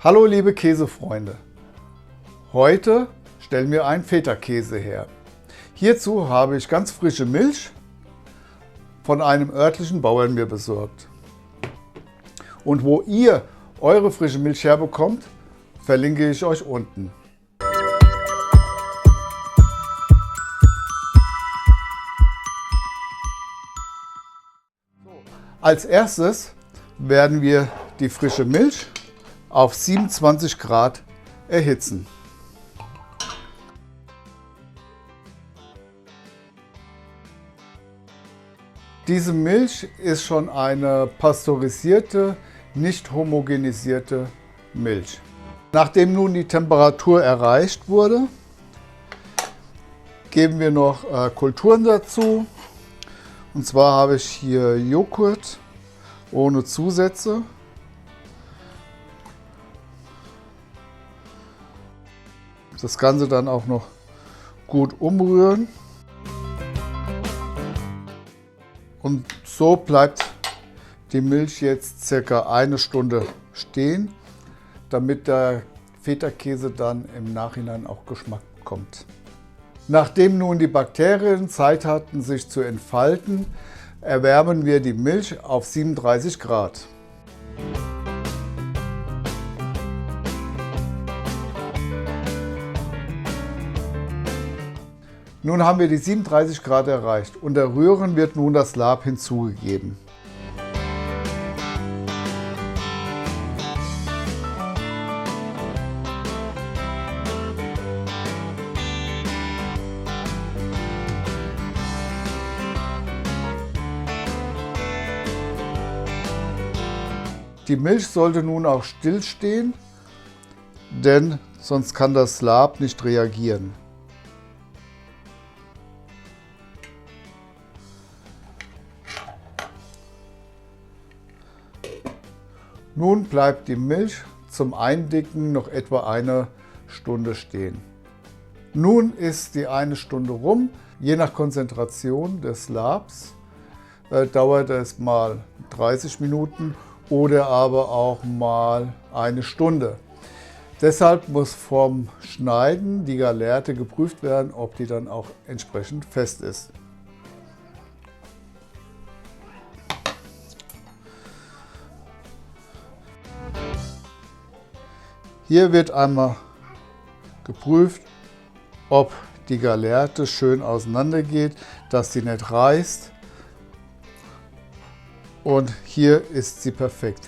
Hallo liebe Käsefreunde, heute stellen wir einen Feta-Käse her. Hierzu habe ich ganz frische Milch von einem örtlichen Bauern mir besorgt. Und wo ihr eure frische Milch herbekommt, verlinke ich euch unten. Als erstes werden wir die frische Milch auf 27 Grad erhitzen. Diese Milch ist schon eine pasteurisierte, nicht homogenisierte Milch. Nachdem nun die Temperatur erreicht wurde, geben wir noch Kulturen dazu. Und zwar habe ich hier Joghurt ohne Zusätze. Das Ganze dann auch noch gut umrühren. Und so bleibt die Milch jetzt circa eine Stunde stehen, damit der Feta-Käse dann im Nachhinein auch Geschmack bekommt. Nachdem nun die Bakterien Zeit hatten, sich zu entfalten, erwärmen wir die Milch auf 37 Grad. Nun haben wir die 37 Grad erreicht. Unter Rühren wird nun das Lab hinzugegeben. Die Milch sollte nun auch stillstehen, denn sonst kann das Lab nicht reagieren. Nun bleibt die Milch zum Eindicken noch etwa eine Stunde stehen. Nun ist die eine Stunde rum. Je nach Konzentration des Labs dauert es mal 30 Minuten oder aber auch mal eine Stunde. Deshalb muss vorm Schneiden die Gallerte geprüft werden, ob die dann auch entsprechend fest ist. Hier wird einmal geprüft, ob die Gallerte schön auseinander geht, dass sie nicht reißt. Und hier ist sie perfekt.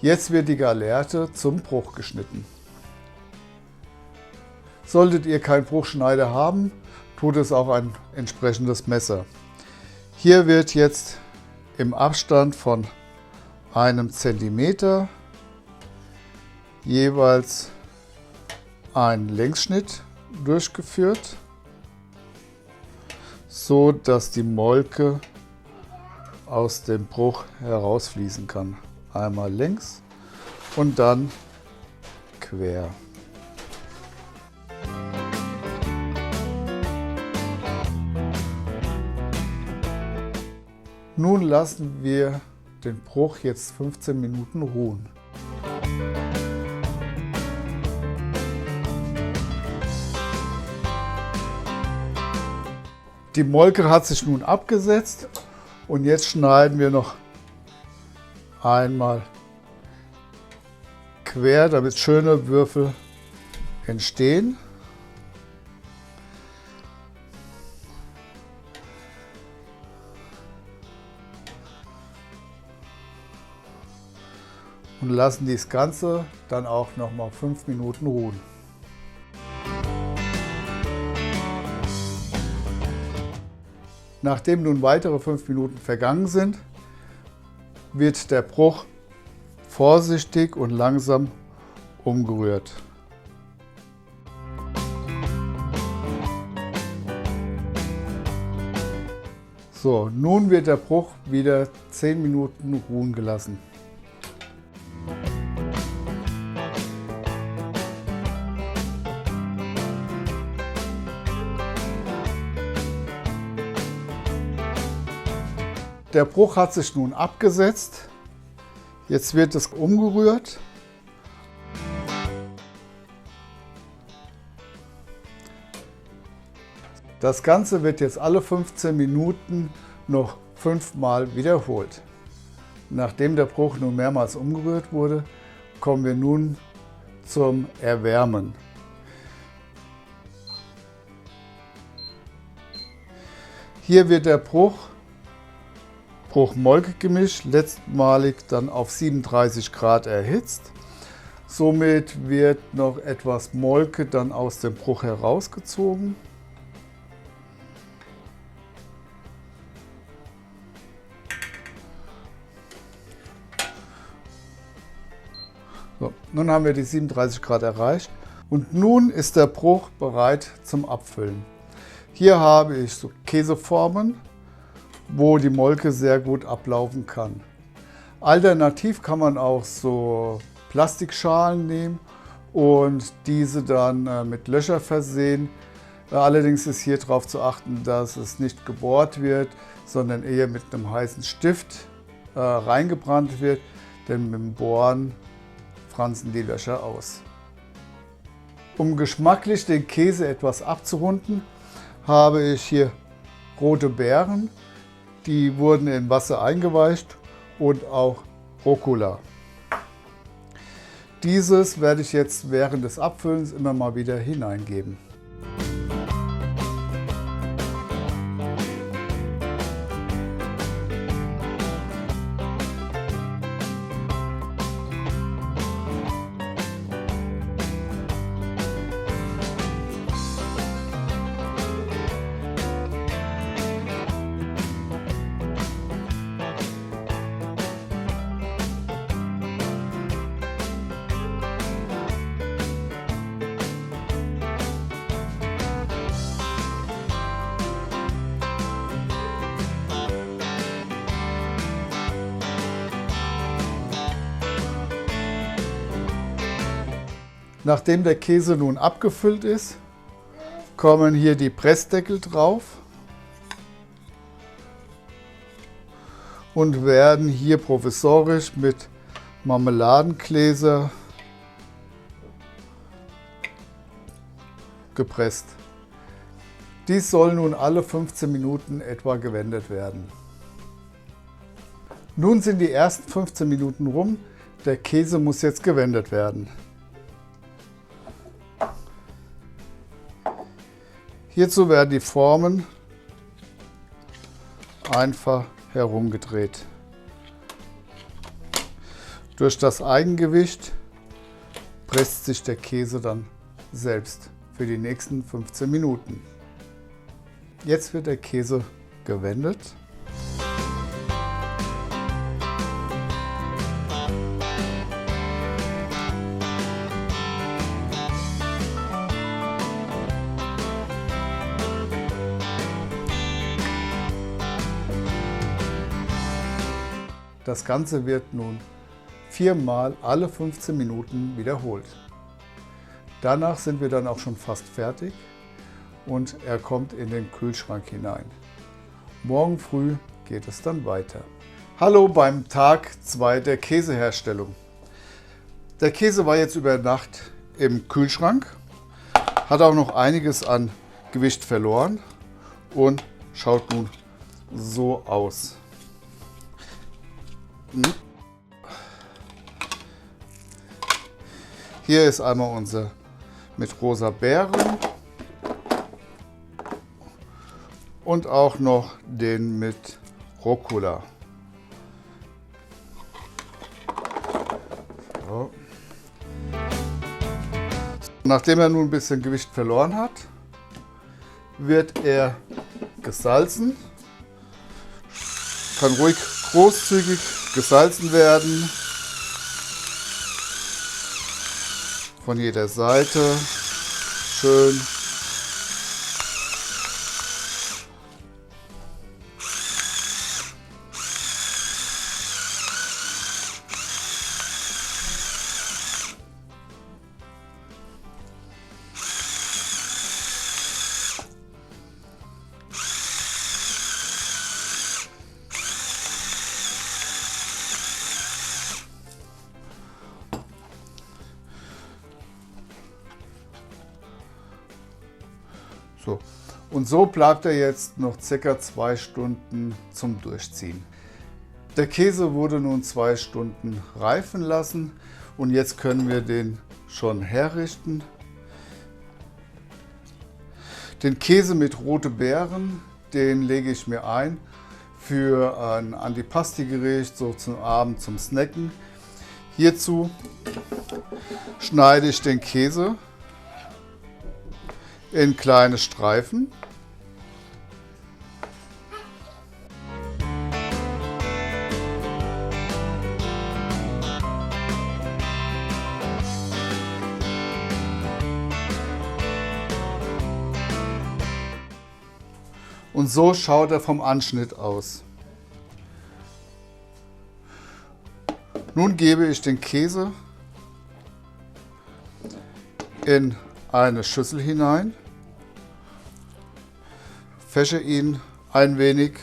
Jetzt wird die Gallerte zum Bruch geschnitten. Solltet ihr keinen Bruchschneider haben, tut es auch ein entsprechendes Messer. Hier wird jetzt im Abstand von einem Zentimeter jeweils ein Längsschnitt durchgeführt, so dass die Molke aus dem Bruch herausfließen kann. Einmal längs und dann quer. Nun lassen wir den Bruch jetzt 15 Minuten ruhen. Die Molke hat sich nun abgesetzt und jetzt schneiden wir noch einmal quer, damit schöne Würfel entstehen. Und lassen das Ganze dann auch noch mal 5 Minuten ruhen. Nachdem nun weitere 5 Minuten vergangen sind, wird der Bruch vorsichtig und langsam umgerührt. So, nun wird der Bruch wieder 10 Minuten ruhen gelassen. Der Bruch hat sich nun abgesetzt. Jetzt wird es umgerührt. Das Ganze wird jetzt alle 15 Minuten noch 5-mal wiederholt. Nachdem der Bruch nun mehrmals umgerührt wurde, kommen wir nun zum Erwärmen. Hier wird der Bruch-Molke-Gemisch letztmalig dann auf 37 Grad erhitzt. Somit wird noch etwas Molke dann aus dem Bruch herausgezogen. So, nun haben wir die 37 Grad erreicht und nun ist der Bruch bereit zum Abfüllen. Hier habe ich so Käseformen, wo die Molke sehr gut ablaufen kann. Alternativ kann man auch so Plastikschalen nehmen und diese dann mit Löchern versehen. Allerdings ist hier darauf zu achten, dass es nicht gebohrt wird, sondern eher mit einem heißen Stift reingebrannt wird, denn mit dem Bohren fransen die Löcher aus. Um geschmacklich den Käse etwas abzurunden, habe ich hier rote Beeren, die wurden in Wasser eingeweicht, und auch Rucola. Dieses werde ich jetzt während des Abfüllens immer mal wieder hineingeben. Nachdem der Käse nun abgefüllt ist, kommen hier die Pressdeckel drauf und werden hier provisorisch mit Marmeladengläser gepresst. Dies soll nun alle 15 Minuten etwa gewendet werden. Nun sind die ersten 15 Minuten rum, der Käse muss jetzt gewendet werden. Hierzu werden die Formen einfach herumgedreht. Durch das Eigengewicht presst sich der Käse dann selbst für die nächsten 15 Minuten. Jetzt wird der Käse gewendet. Das Ganze wird nun 4-mal alle 15 Minuten wiederholt. Danach sind wir dann auch schon fast fertig und er kommt in den Kühlschrank hinein. Morgen früh geht es dann weiter. Hallo beim Tag 2 der Käseherstellung. Der Käse war jetzt über Nacht im Kühlschrank, hat auch noch einiges an Gewicht verloren und schaut nun so aus. Hier ist einmal unser mit rosa Beeren und auch noch den mit Rucola. So. Nachdem er nun ein bisschen Gewicht verloren hat, wird er gesalzen. Kann ruhig großzügig gesalzen werden. Von jeder Seite. Schön. So. Und so bleibt er jetzt noch ca. 2 Stunden zum Durchziehen. Der Käse wurde nun 2 Stunden reifen lassen und jetzt können wir den schon herrichten. Den Käse mit rote Beeren, den lege ich mir ein für ein Antipasti-Gericht, so zum Abend zum Snacken. Hierzu schneide ich den Käse in kleine Streifen. Und so schaut er vom Anschnitt aus. Nun gebe ich den Käse in eine Schüssel hinein, fäche ihn ein wenig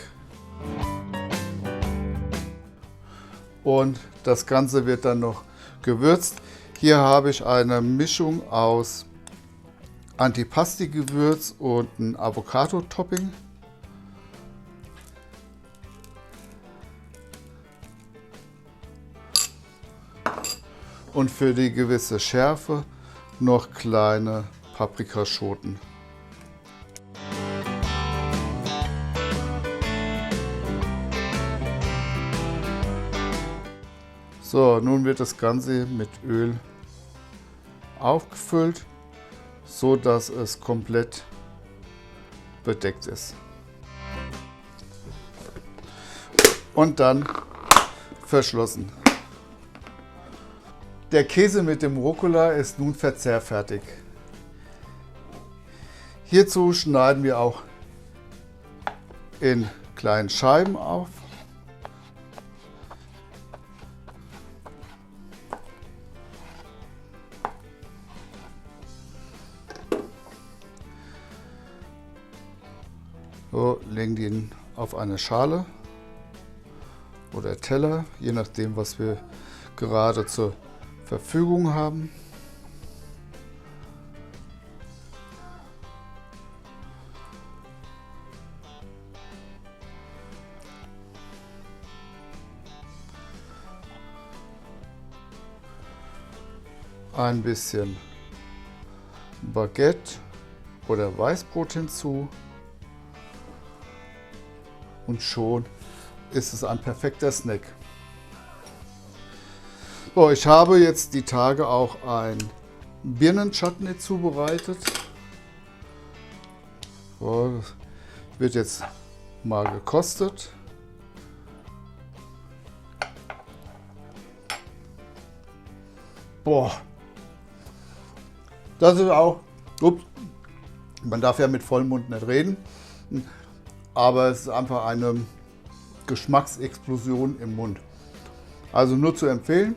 und das Ganze wird dann noch gewürzt. Hier habe ich eine Mischung aus Antipasti-Gewürz und ein Avocado-Topping. Und für die gewisse Schärfe noch kleine Paprikaschoten. So, nun wird das Ganze mit Öl aufgefüllt, so dass es komplett bedeckt ist. Und dann verschlossen. Der Käse mit dem Rucola ist nun verzehrfertig. Hierzu schneiden wir auch in kleinen Scheiben auf. So, legen die ihn auf eine Schale oder Teller, je nachdem, was wir gerade zur Verfügung haben. Ein bisschen Baguette oder Weißbrot hinzu und schon ist es ein perfekter Snack. So, ich habe jetzt die Tage auch ein Birnen-Chutney zubereitet. So, das wird jetzt mal gekostet. Boah, das ist auch, ups, man darf ja mit vollem Mund nicht reden, aber es ist einfach eine Geschmacksexplosion im Mund. Also nur zu empfehlen.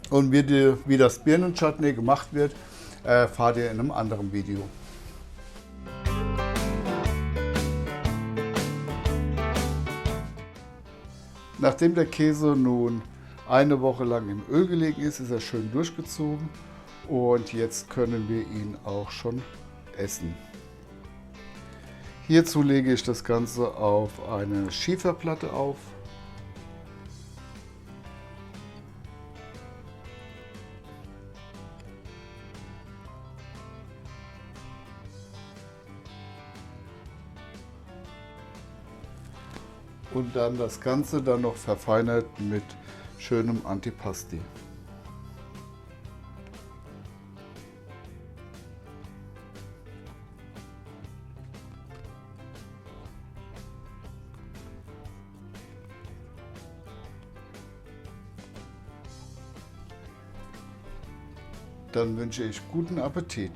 Und wie das Birnen-Chutney gemacht wird, erfahrt ihr in einem anderen Video. Nachdem der Käse nun eine Woche lang im Öl gelegen ist, ist er schön durchgezogen und jetzt können wir ihn auch schon essen. Hierzu lege ich das Ganze auf eine Schieferplatte auf. Und dann das Ganze dann noch verfeinert mit schönem Antipasti. Dann wünsche ich guten Appetit.